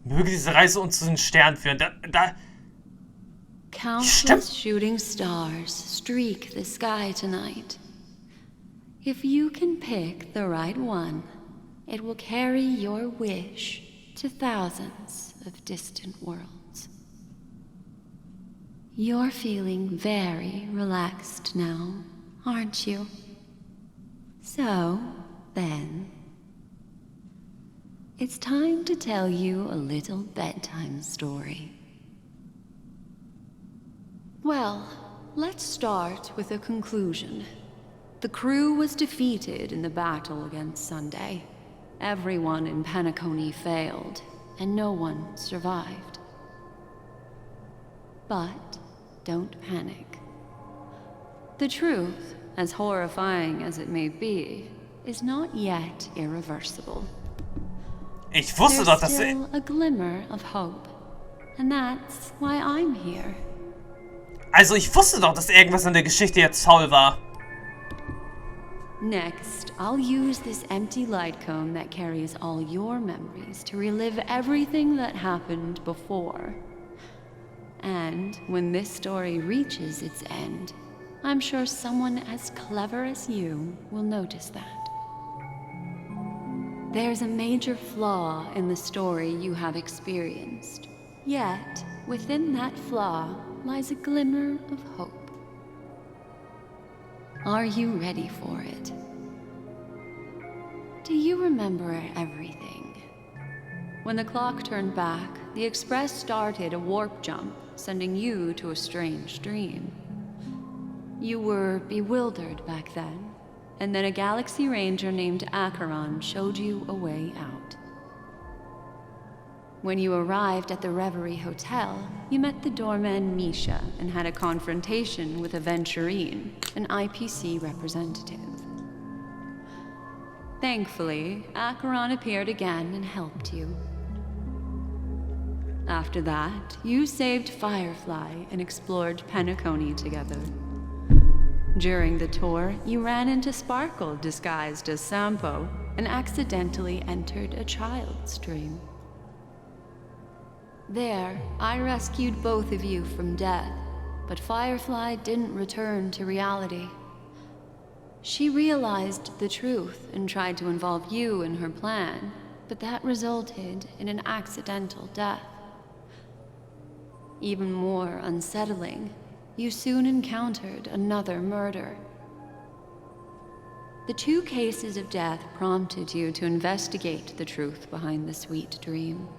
Möge diese Reise uns zu den Sternen führen. Countless shooting stars streak the sky tonight. If you can pick the right one, it will carry your wish to thousands of distant worlds. You're feeling very relaxed now, aren't you? So, then, it's time to tell you a little bedtime story. Well, let's start with a conclusion. The crew was defeated in the battle against Sunday. Everyone in Penacony failed, and no one survived. But don't panic. The truth, as horrifying as it may be, is not yet irreversible. Ich wusste doch, dass There's still a glimmer of hope, and that's why I'm here. Also ich wusste doch, dass irgendwas in der Geschichte jetzt faul war. Next, I'll use this empty light cone that carries all your memories to relive everything that happened before. And when this story reaches its end, I'm sure someone as clever as you will notice that. There's a major flaw in the story you have experienced. Yet, within that flaw lies a glimmer of hope. Are you ready for it? Do you remember everything? When the clock turned back, the Express started a warp jump, sending you to a strange dream. You were bewildered back then, and then a Galaxy Ranger named Acheron showed you a way out. When you arrived at the Reverie Hotel, you met the doorman Misha and had a confrontation with Aventurine, an IPC representative. Thankfully, Acheron appeared again and helped you. After that, you saved Firefly and explored Penacony together. During the tour, you ran into Sparkle disguised as Sampo and accidentally entered a child's dream. There, I rescued both of you from death, but Firefly didn't return to reality. She realized the truth and tried to involve you in her plan, but that resulted in an accidental death. Even more unsettling, you soon encountered another murder. The two cases of death prompted you to investigate the truth behind the sweet dream.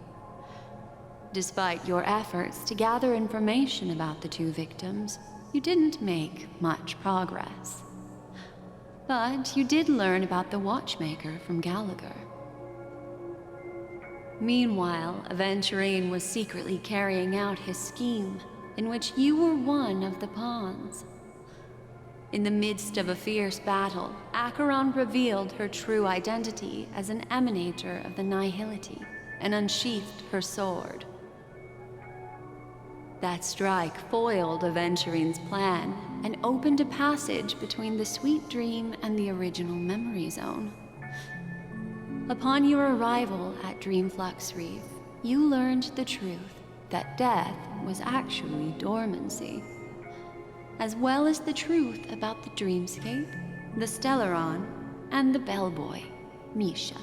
Despite your efforts to gather information about the two victims, you didn't make much progress. But you did learn about the watchmaker from Gallagher. Meanwhile, Aventurine was secretly carrying out his scheme, in which you were one of the pawns. In the midst of a fierce battle, Acheron revealed her true identity as an emanator of the Nihility and unsheathed her sword. That strike foiled Aventurine's plan and opened a passage between the sweet dream and the original memory zone. Upon your arrival at Dreamflux Reef, you learned the truth that death was actually dormancy, as well as the truth about the dreamscape, the Stellaron, and the bellboy, Misha.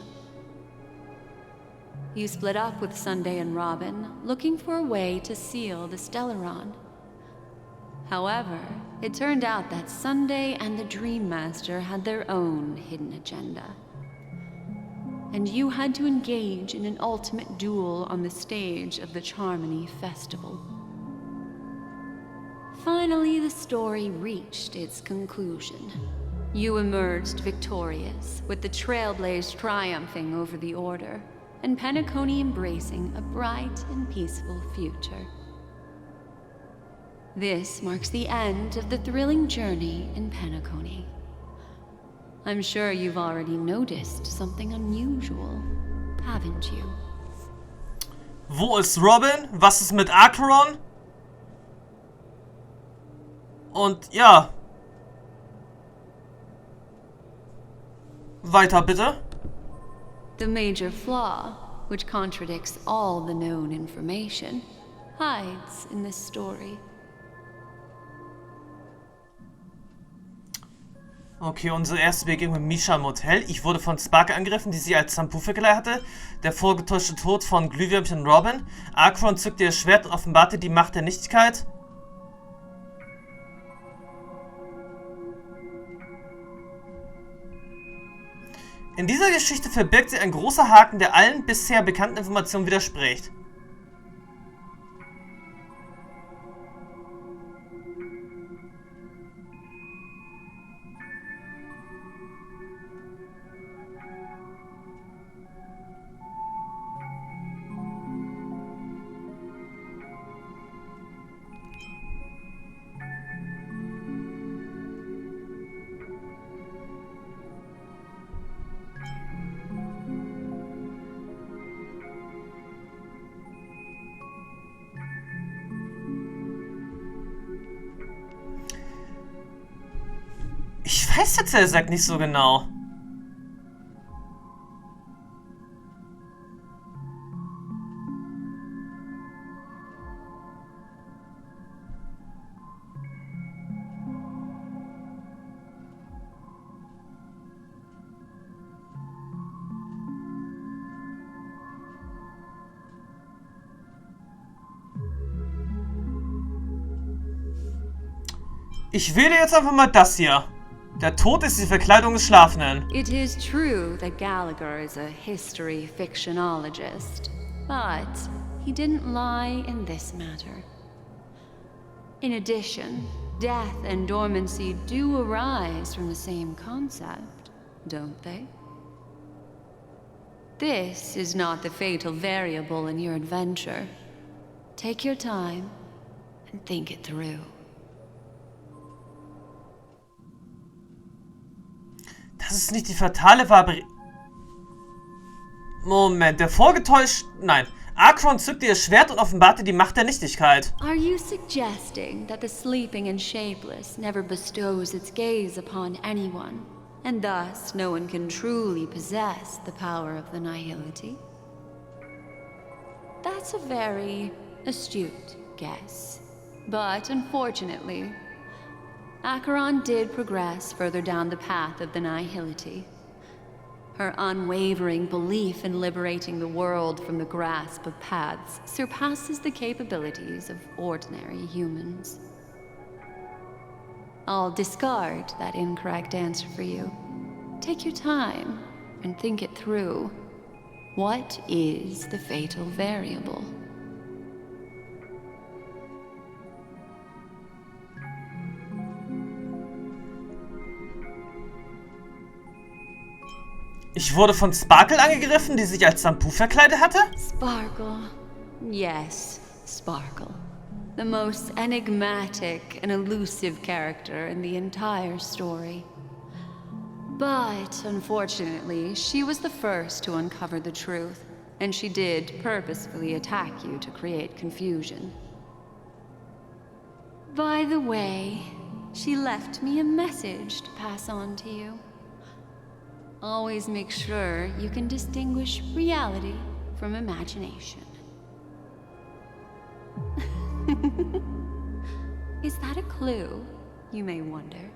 You split up with Sunday and Robin, looking for a way to seal the Stellaron. However, it turned out that Sunday and the Dream Master had their own hidden agenda. And you had to engage in an ultimate duel on the stage of the Charmony Festival. Finally, the story reached its conclusion. You emerged victorious, with the Trailblaze triumphing over the Order, and Penacony embracing a bright and peaceful future. This marks the end of the thrilling journey in Penacony. I'm sure you've already noticed something unusual, haven't you? Wo ist Robin? Was ist mit Acheron? Und ja. Weiter bitte. The major flaw which contradicts all the known information, hides in this story. Okay, unsere erste Begegnung mit Misha im Hotel. Ich wurde von Sparkle angegriffen, die sie als Zampu verkleidet hatte. Der vorgetäuschte Tod von Glühwürmchen Robin. Akron zückte ihr Schwert und offenbarte die Macht der Nichtigkeit. In dieser Geschichte verbirgt sich ein großer Haken, der allen bisher bekannten Informationen widerspricht. Ich weiß jetzt ehrlich gesagt nicht so genau. Ich wähle jetzt einfach mal das hier. Der Tod ist die Verkleidung des Schlafenden. It is true that Gallagher is a history fictionologist, but he didn't lie in this matter. In addition, death and dormancy do arise from the same concept, don't they? This is not the fatal variable in your adventure. Take your time and think it through. Das ist nicht die fatale Variante. Moment, der vorgetäuscht... Nein. Akron zückte ihr Schwert und offenbarte die Macht der Nichtigkeit. Are you suggesting that the sleeping and shapeless never bestows its gaze upon anyone, and thus no one can truly possess the power of the nihility? That's a very astute guess, but unfortunately, Acheron did progress further down the path of the nihility. Her unwavering belief in liberating the world from the grasp of paths surpasses the capabilities of ordinary humans. I'll discard that incorrect answer for you. Take your time and think it through. What is the fatal variable? Ich wurde von Sparkle angegriffen, die sich als Zampu verkleidet hatte? Sparkle. Yes, Sparkle. The most enigmatic and elusive character in the entire story. But, unfortunately, she was the first to uncover the truth, and she did purposefully attack you to create confusion. By the way, she left me a message to pass on to you. Always make sure you can distinguish reality from imagination. Is that a clue, you may wonder?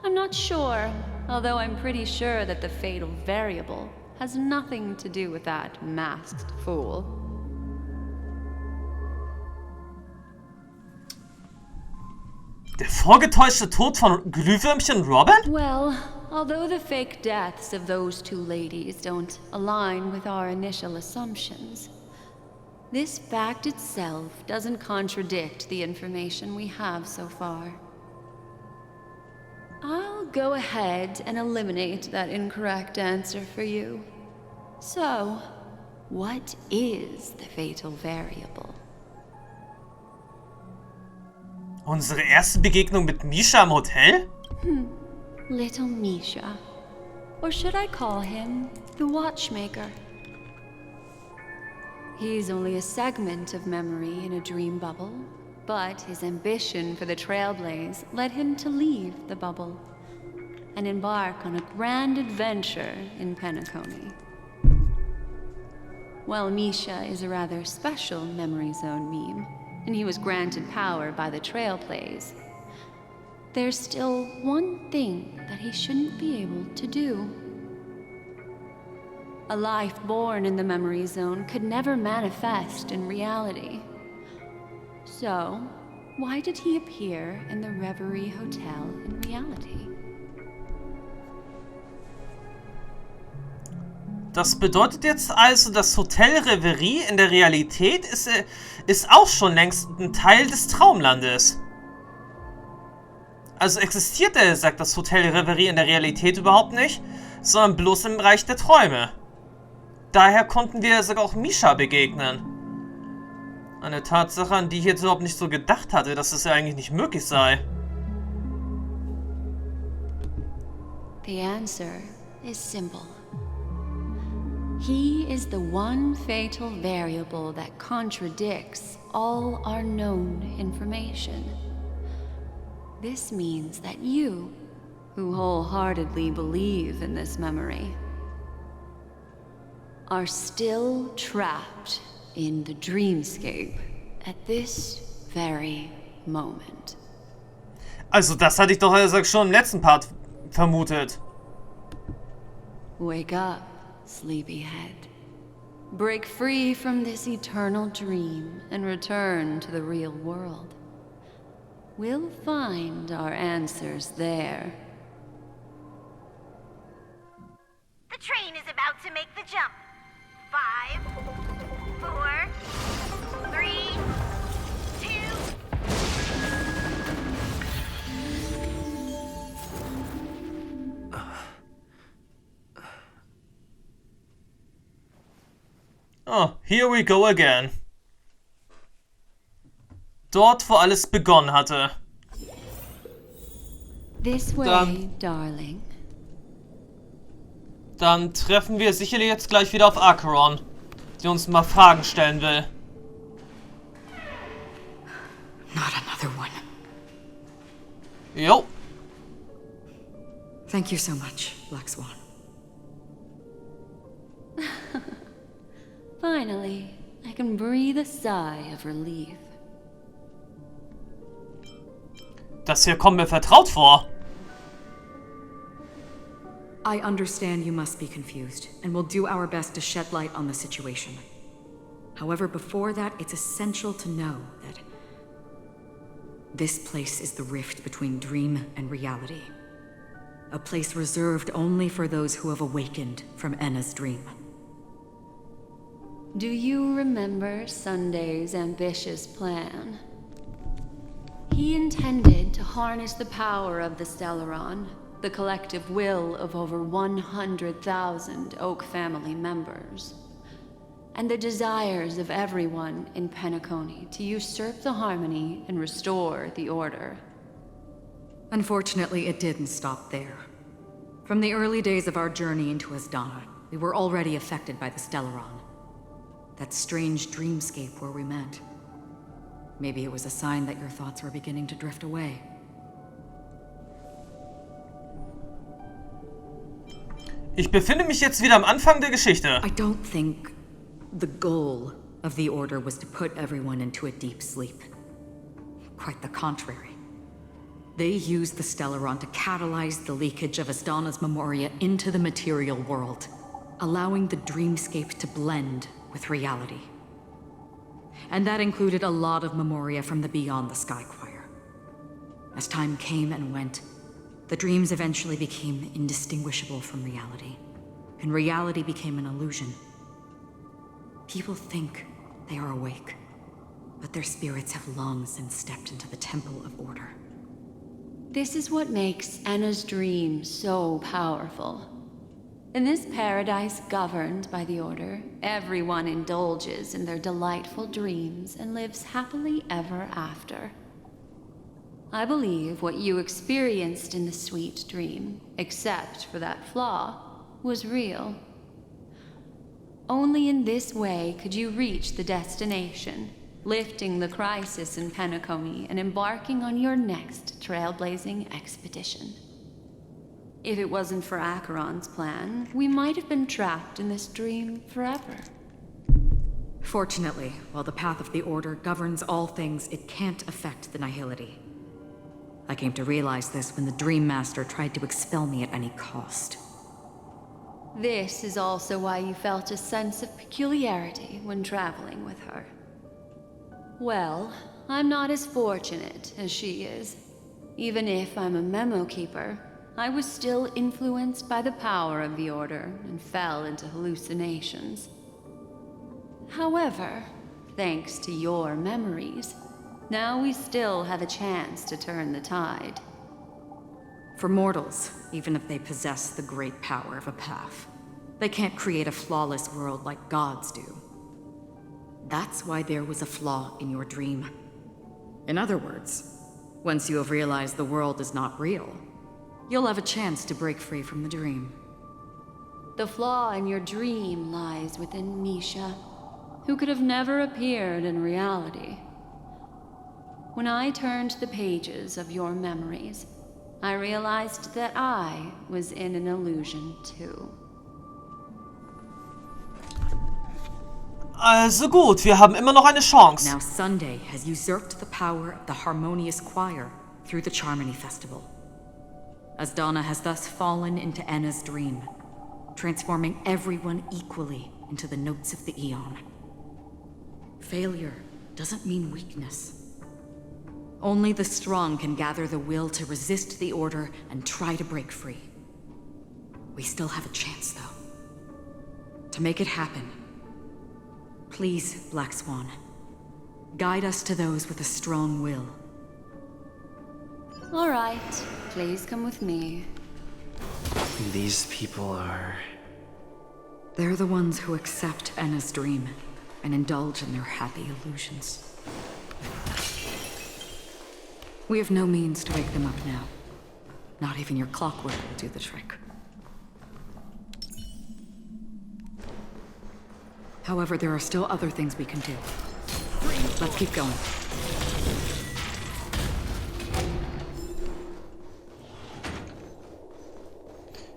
I'm not sure, although I'm pretty sure that the fatal variable has nothing to do with that masked fool. Der vorgetäuschte Tod von Glühwürmchen Robin? Well, although the fake deaths of those two ladies don't align with our initial assumptions, this fact itself doesn't contradict the information we have so far. I'll go ahead and eliminate that incorrect answer for you. So, what is the fatal variable? Unsere erste Begegnung mit Misha im Hotel? Little Misha. Or should I call him the Watchmaker? He's only a segment of memory in a dream bubble, but his ambition for the Trailblaze led him to leave the bubble and embark on a grand adventure in Penacony. While Misha is a rather special memory zone meme, and he was granted power by the trail plays, there's still one thing that he shouldn't be able to do. A life born in the memory zone could never manifest in reality. So, why did he appear in the Reverie Hotel in reality? Das bedeutet jetzt also, das Hotel Reverie in der Realität ist auch schon längst ein Teil des Traumlandes. Also existiert, sagt das Hotel Reverie in der Realität überhaupt nicht, sondern bloß im Bereich der Träume. Daher konnten wir sogar auch Misha begegnen. Eine Tatsache, an die ich jetzt überhaupt nicht so gedacht hatte, dass es ja eigentlich nicht möglich sei. The answer is simple. He is the one fatal variable that contradicts all our known information. This means that you, who wholeheartedly believe in this memory, are still trapped in the dreamscape at this very moment. Also das hatte ich doch schon im letzten Part vermutet. Wake up, sleepyhead. Break free from this eternal dream and return to the real world. We'll find our answers there. The train is about to make the jump. 5, 4, 3, 2. Oh, here we go again. Dort, wo alles begonnen hatte. This way, darling. Dann treffen wir sicherlich jetzt gleich wieder auf Acheron, die uns mal Fragen stellen will. Not another one. Jo. Thank you so much, Black Swan. Finally, I can breathe a sigh of relief. Das hier kommt mir vertraut vor. I understand you must be confused, and we'll do our best to shed light on the situation. However, before that, it's essential to know that this place is the rift between dream and reality. A place reserved only for those who have awakened from Ena's dream. Do you remember Sunday's ambitious plan? He intended to harness the power of the Stellaron, the collective will of over 100,000 Oak family members, and the desires of everyone in Penacony to usurp the harmony and restore the order. Unfortunately, it didn't stop there. From the early days of our journey into Asdana, we were already affected by the Stellaron. That strange dreamscape where we met. Maybe it was a sign that your thoughts were beginning to drift away. Ich befinde mich jetzt wieder am Anfang der Geschichte. I don't think the goal of the Order was to put everyone into a deep sleep. Quite the contrary. They used the Stellaron to catalyze the leakage of Asdana's memoria into the material world, allowing the dreamscape to blend with reality. And that included a lot of memoria from the Beyond the Sky Choir. As time came and went, the dreams eventually became indistinguishable from reality, and reality became an illusion. People think they are awake, but their spirits have long since stepped into the Temple of Order. This is what makes Ena's dream so powerful. In this paradise governed by the Order, everyone indulges in their delightful dreams and lives happily ever after. I believe what you experienced in the sweet dream, except for that flaw, was real. Only in this way could you reach the destination, lifting the crisis in Penacony and embarking on your next trailblazing expedition. If it wasn't for Acheron's plan, we might have been trapped in this dream forever. Fortunately, while the path of the Order governs all things, it can't affect the nihility. I came to realize this when the Dream Master tried to expel me at any cost. This is also why you felt a sense of peculiarity when traveling with her. Well, I'm not as fortunate as she is. Even if I'm a memo keeper, I was still influenced by the power of the Order and fell into hallucinations. However, thanks to your memories, now we still have a chance to turn the tide. For mortals, even if they possess the great power of a path, they can't create a flawless world like gods do. That's why there was a flaw in your dream. In other words, once you have realized the world is not real, you'll have a chance to break free from the dream. The flaw in your dream lies within Misha, who could have never appeared in reality. When I turned the pages of your memories, I realized that I was in an illusion too. Also gut, wir haben immer noch eine Chance. Now Sunday has usurped the power of the harmonious choir through the Charmony Festival. Asdana has thus fallen into Ena's dream, transforming everyone equally into the notes of the Aeon. Failure doesn't mean weakness. Only the strong can gather the will to resist the Order and try to break free. We still have a chance, though. To make it happen, please, Black Swan, guide us to those with a strong will. All right, please come with me. These people are... They're the ones who accept Ena's dream and indulge in their happy illusions. We have no means to wake them up now. Not even your clockwork will do the trick. However, there are still other things we can do. Let's keep going.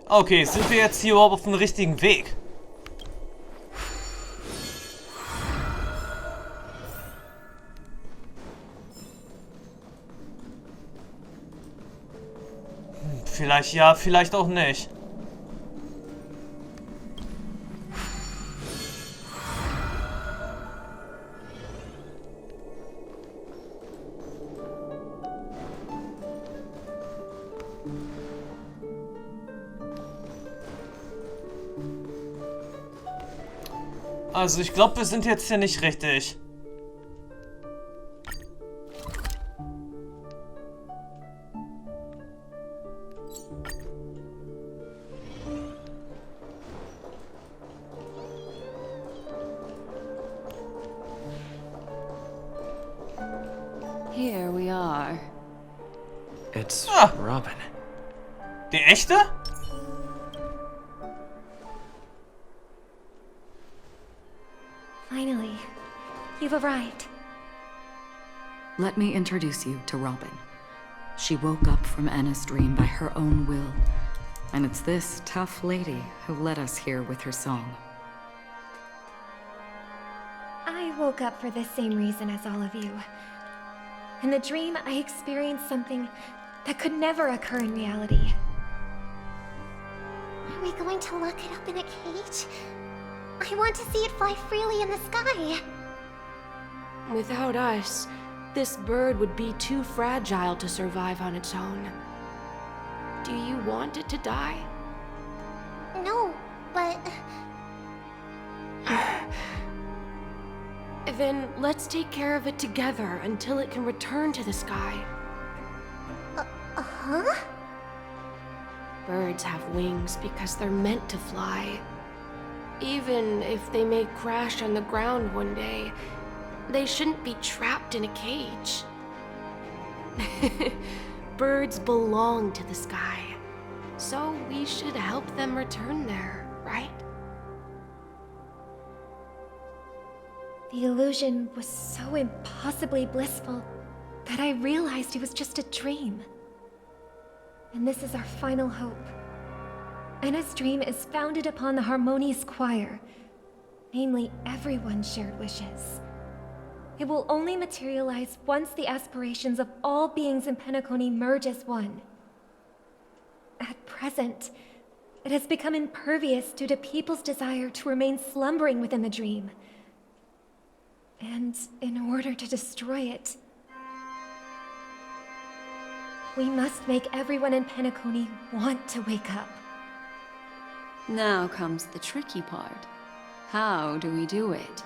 Okay, sind wir jetzt hier überhaupt auf dem richtigen Weg? Vielleicht ja, vielleicht auch nicht. Also ich glaube, wir sind jetzt hier nicht richtig. Here we are. It's Robin. Die echte? Finally, you've arrived. Let me introduce you to Robin. She woke up from Ena's dream by her own will, and it's this tough lady who led us here with her song. I woke up for the same reason as all of you. In the dream, I experienced something that could never occur in reality. Are we going to lock it up in a cage? I want to see it fly freely in the sky. Without us, this bird would be too fragile to survive on its own. Do you want it to die? No, but... Then let's take care of it together until it can return to the sky. Huh? Birds have wings because they're meant to fly. Even if they may crash on the ground one day, they shouldn't be trapped in a cage. Birds belong to the sky, so we should help them return there, right? The illusion was so impossibly blissful that I realized it was just a dream. And this is our final hope. Ena's dream is founded upon the harmonious choir, namely everyone's shared wishes. It will only materialize once the aspirations of all beings in Penacony merge as one. At present, it has become impervious due to people's desire to remain slumbering within the dream. And in order to destroy it, we must make everyone in Penacony want to wake up. Now comes the tricky part. How do we do it?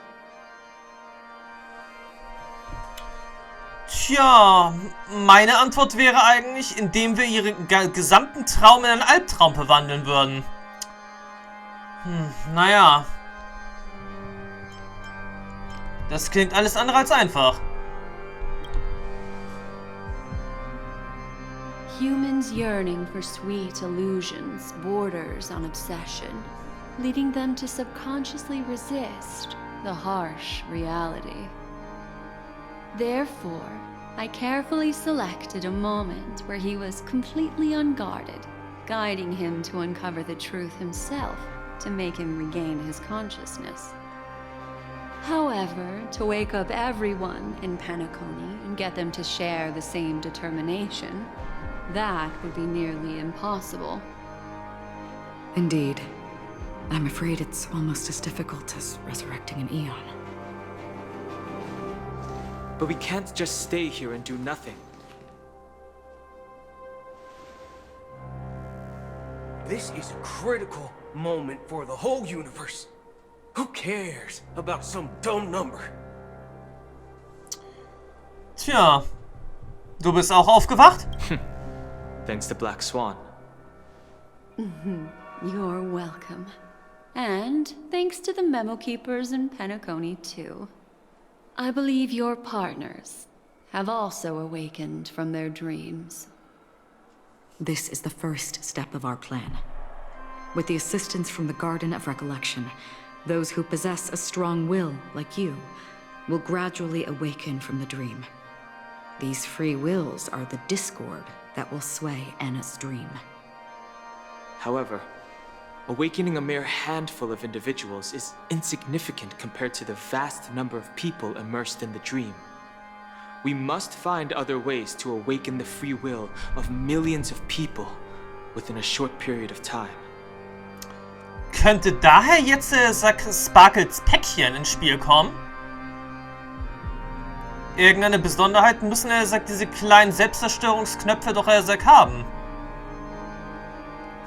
Tja, meine Antwort wäre eigentlich, indem wir ihren gesamten Traum in einen Albtraum verwandeln würden. Naja. Das klingt alles andere als einfach. Humans' yearning for sweet illusions borders on obsession, leading them to subconsciously resist the harsh reality. Therefore, I carefully selected a moment where he was completely unguarded, guiding him to uncover the truth himself to make him regain his consciousness. However, to wake up everyone in Penacony and get them to share the same determination, that would be nearly impossible. Indeed. I'm afraid it's almost as difficult as resurrecting an Eon. But we can't just stay here and do nothing. This is a critical moment for the whole universe. Who cares about some dumb number? Tja, du bist auch aufgewacht? Thanks to Black Swan. You're welcome. And thanks to the memo keepers in Penacony, too. I believe your partners have also awakened from their dreams. This is the first step of our plan. With the assistance from the Garden of Recollection, those who possess a strong will, like you, will gradually awaken from the dream. These free wills are the discord that will sway Ena's dream. However, awakening a mere handful of individuals is insignificant compared to the vast number of people immersed in the dream. We must find other ways to awaken the free will of millions of people within a short period of time. Könnte daher jetzt Sparkles Päckchen ins Spiel kommen? Irgendeine Besonderheit müssen diese kleinen Selbstzerstörungsknöpfe doch haben.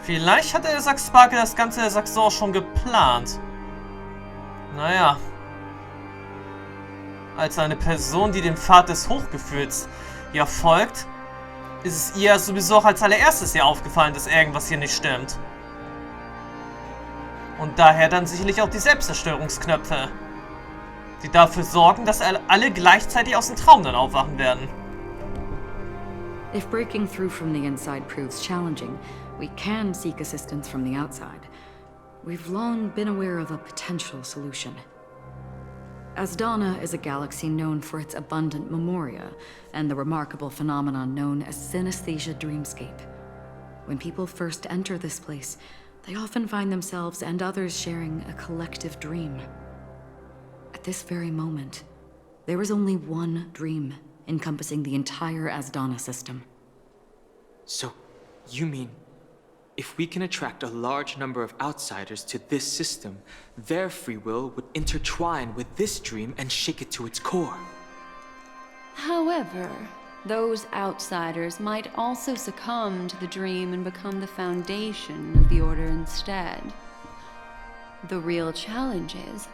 Vielleicht hat Sparkle das Ganze so schon geplant. Naja. Als eine Person, die dem Pfad des Hochgefühls ja folgt, ist es ihr sowieso auch als allererstes aufgefallen, dass irgendwas hier nicht stimmt. Und daher dann sicherlich auch die Selbstzerstörungsknöpfe, die dafür sorgen, dass alle gleichzeitig aus dem Traum dann aufwachen werden. If breaking through from the inside proves challenging, we can seek assistance from the outside. We've long been aware of a potential solution. Asdana is a galaxy known for its abundant memoria and the remarkable phenomenon known as synesthesia dreamscape. When people first enter this place, they often find themselves and others sharing a collective dream. At this very moment, there is only one dream encompassing the entire Asdana system. So, you mean, if we can attract a large number of outsiders to this system, their free will would intertwine with this dream and shake it to its core? However, those outsiders might also succumb to the dream and become the foundation of the Order instead. The real challenge is,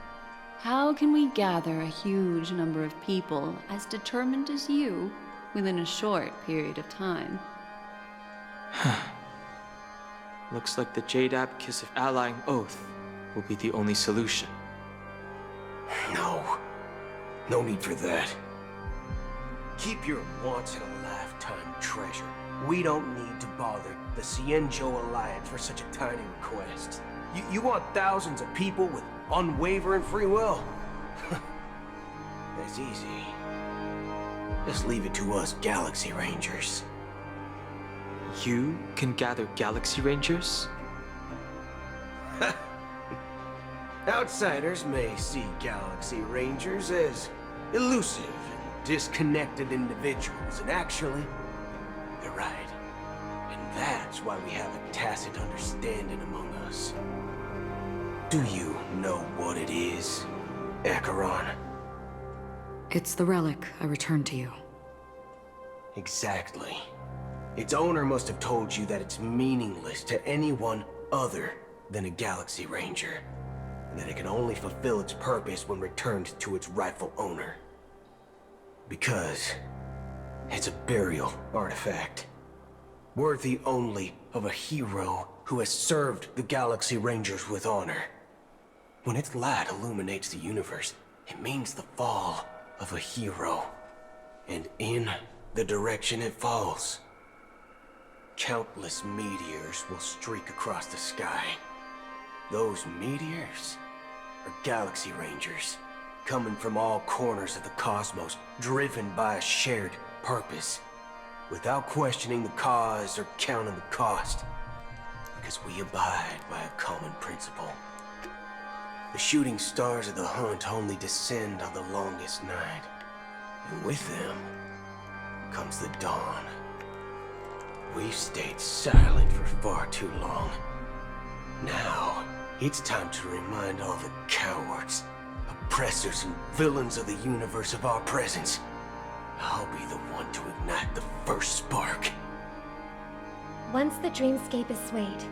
how can we gather a huge number of people as determined as you within a short period of time? Looks like the Jade Kiss of Allying Oath will be the only solution. No need for that. Keep your once-in-a-lifetime treasure. We don't need to bother the Cienjo Alliance for such a tiny request. You want thousands of people with unwavering free will? That's easy. Just leave it to us Galaxy Rangers. You can gather Galaxy Rangers? Outsiders may see Galaxy Rangers as elusive and disconnected individuals, and actually, they're right. And that's why we have a tacit understanding among us. Do you know what it is, Acheron? It's the relic I returned to you. Exactly. Its owner must have told you that it's meaningless to anyone other than a Galaxy Ranger, and that it can only fulfill its purpose when returned to its rightful owner. Because it's a burial artifact, worthy only of a hero who has served the Galaxy Rangers with honor. When its light illuminates the universe, it means the fall of a hero. And in the direction it falls, countless meteors will streak across the sky. Those meteors are Galaxy Rangers, coming from all corners of the cosmos, driven by a shared purpose, without questioning the cause or counting the cost, because we abide by a common principle. The shooting stars of the hunt only descend on the longest night, and with them comes the dawn. We've stayed silent for far too long. Now, it's time to remind all the cowards, oppressors, and villains of the universe of our presence. I'll be the one to ignite the first spark. Once the dreamscape is swayed,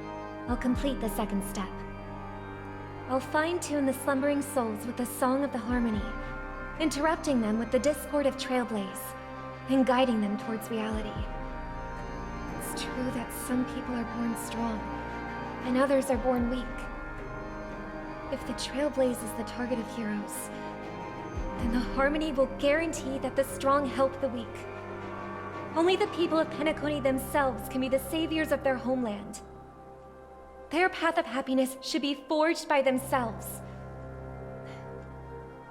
I'll complete the second step. I'll fine-tune the slumbering souls with the song of the harmony, interrupting them with the discord of trailblaze, and guiding them towards reality. It's true that some people are born strong, and others are born weak. If the trailblaze is the target of heroes, then the harmony will guarantee that the strong help the weak. Only the people of Penacony themselves can be the saviors of their homeland. Their path of happiness should be forged by themselves.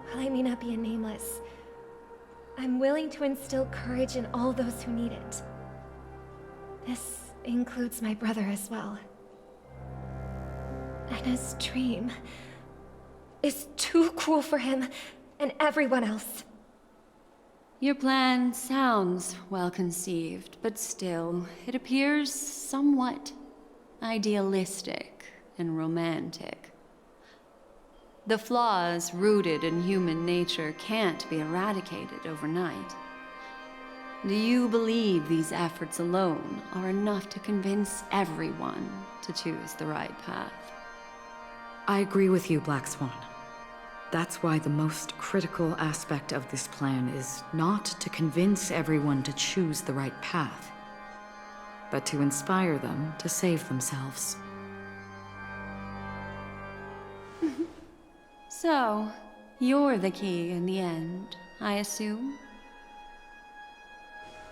While I may not be a nameless, I'm willing to instill courage in all those who need it. This includes my brother as well. Ena's dream is too cruel for him and everyone else. Your plan sounds well conceived, but still, it appears somewhat idealistic and romantic. The flaws rooted in human nature can't be eradicated overnight. Do you believe these efforts alone are enough to convince everyone to choose the right path? I agree with you, Black Swan. That's why the most critical aspect of this plan is not to convince everyone to choose the right path, but to inspire them to save themselves. So, you're the key in the end, I assume?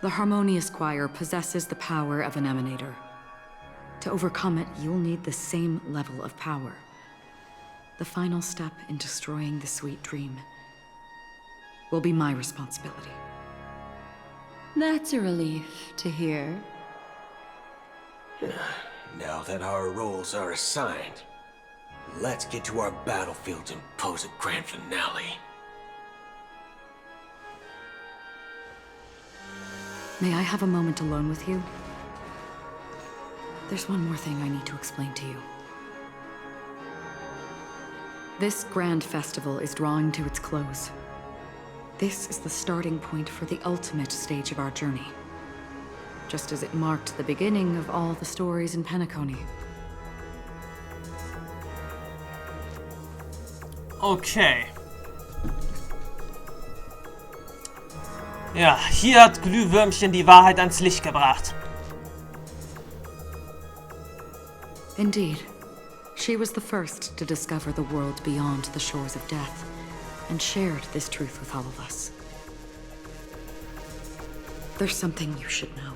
The Harmonious Choir possesses the power of an emanator. To overcome it, you'll need the same level of power. The final step in destroying the sweet dream will be my responsibility. That's a relief to hear. Now that our roles are assigned, let's get to our battlefields and pose a grand finale. May I have a moment alone with you? There's one more thing I need to explain to you. This grand festival is drawing to its close. This is the starting point for the ultimate stage of our journey, just as it marked the beginning of all the stories in Penacony. Okay. Ja, hier hat Glühwürmchen die Wahrheit ans Licht gebracht. Indeed. She was the first to discover the world beyond the shores of death, and shared this truth with all of us. There's something you should know.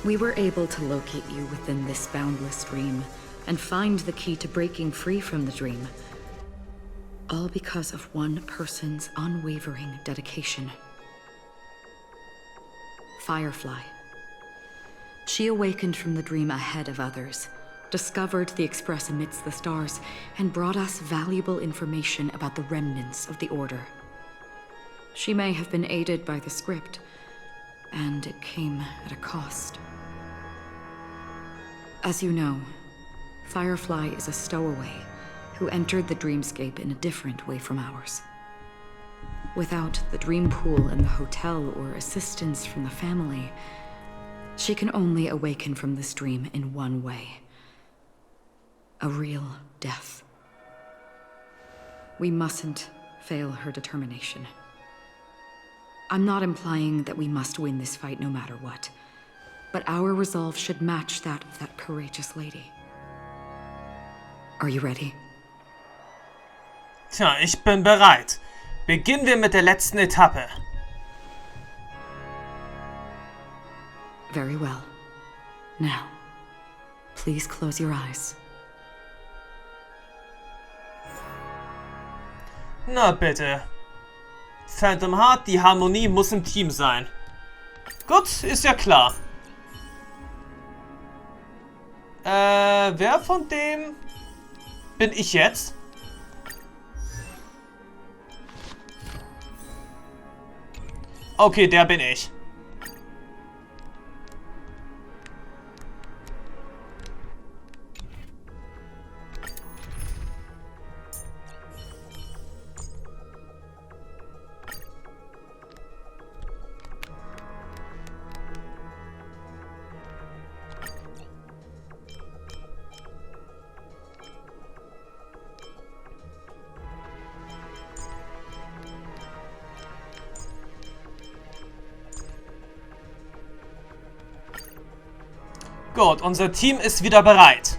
We were able to locate you within this boundless dream, and find the key to breaking free from the dream. All because of one person's unwavering dedication. Firefly. She awakened from the dream ahead of others, discovered the Express amidst the stars, and brought us valuable information about the remnants of the Order. She may have been aided by the script, and it came at a cost. As you know, Firefly is a stowaway who entered the dreamscape in a different way from ours. Without the dream pool in the hotel or assistance from the family, she can only awaken from this dream in one way. A real death. We mustn't fail her determination. I'm not implying that we must win this fight no matter what, but our resolve should match that of that courageous lady. Are you ready? Tja, ich bin bereit. Beginnen wir mit der letzten Etappe. Very well. Now, please close your eyes. Na bitte. Phantom Heart, die Harmonie muss im Team sein. Gut, ist ja klar. Wer von dem bin ich jetzt? Okay, der bin ich. Gut, unser Team ist wieder bereit.